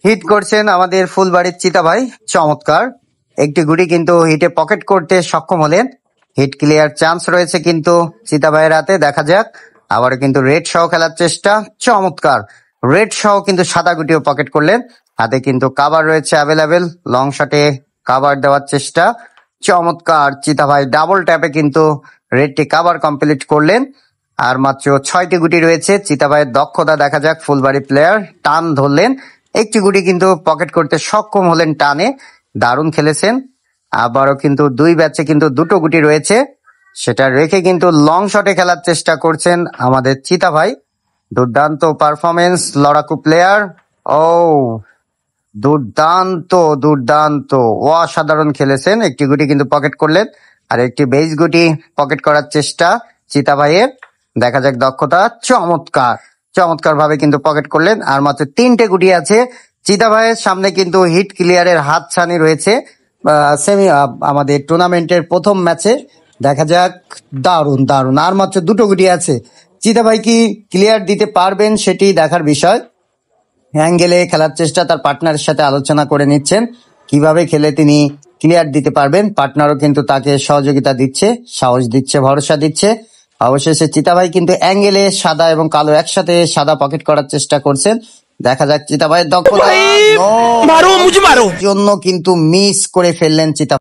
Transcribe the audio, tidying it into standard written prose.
Hit করছেন আমাদের ফুলবাড়ির চিতা ভাই, চমৎকার একটি গুটি কিন্তু হিটে পকেট করতে সক্ষম হলেন। হিট ক্লিয়ার চান্স রয়েছে কিন্তু চিতা ভাইয়ের হাতে, দেখা যাক। আবারও কিন্তু রেড সহ খেলার চেষ্টা, চমৎকার রেড সহ কিন্তু সাদা গুটিও পকেট করলেন। হাতে কিন্তু কাভার রয়েছে অ্যাভেলেবেল, লং শটে কাভার দেওয়ার চেষ্টা, চমৎকার চিতা ভাই ডাবল ট্যাপে কিন্তু রেডটি কাভার কমপ্লিট করলেন। আর মাত্র 6টি গুটি রয়েছে, চিতা ভাইয়ের দক্ষতা দেখা যাক। ফুলবাড়ি প্লেয়ার টান ধরলেন, একটি গুটি কিন্তু পকেট করতে সক্ষম হলেন টানে, দারুণ খেলেছেন। আবারও কিন্তু 2 ব্যাচে কিন্তু 2টো গুটি রয়েছে, সেটা রেখে কিন্তু লং শটে খেলার চেষ্টা করছেন আমাদের চিতা ভাই। দুর্দান্ত পারফরমেন্স, লড়াকু প্লেয়ার। ও দুর্দান্ত দুর্দান্ত অসাধারণ খেলেছেন, একটি গুটি কিন্তু পকেট করলেন। আর একটি বেস গুটি পকেট করার চেষ্টা চিতা ভাইয়ের, দেখা যাক দক্ষতা, চমৎকার চমৎকার ভাবে কিন্তু পকেট করলেন। আর মাত্র 3টে গুটি আছে চিতা ভাইয়ের সামনে, কিন্তু হিট ক্লিয়ারের হাতছানি রয়েছে সেমি আমাদের টুর্নামেন্টের প্রথম ম্যাচে, দেখা যাক। দারুণ দারুণ, আর মাত্র 2টো গুটি আছে। চিতা ভাই কি ক্লিয়ার দিতে পারবেন সেটি দেখার বিষয়। অ্যাঙ্গেলে খেলার চেষ্টা, তার পার্টনারের সাথে আলোচনা করে নিচ্ছেন কিভাবে খেলে তিনি ক্লিয়ার দিতে পারবেন। পার্টনারও কিন্তু তাকে সহযোগিতা দিচ্ছে, সাহস দিচ্ছে, ভরসা দিচ্ছে। অবশেষে চিতা ভাই কিন্তু অ্যাঙ্গেলে সাদা এবং কালো একসাথে সাদা পকেট করার চেষ্টা করছেন, দেখা যাক চিতা ভাইয়ের দক্ষতা। জন্য কিন্তু মিস করে ফেললেন চিতা।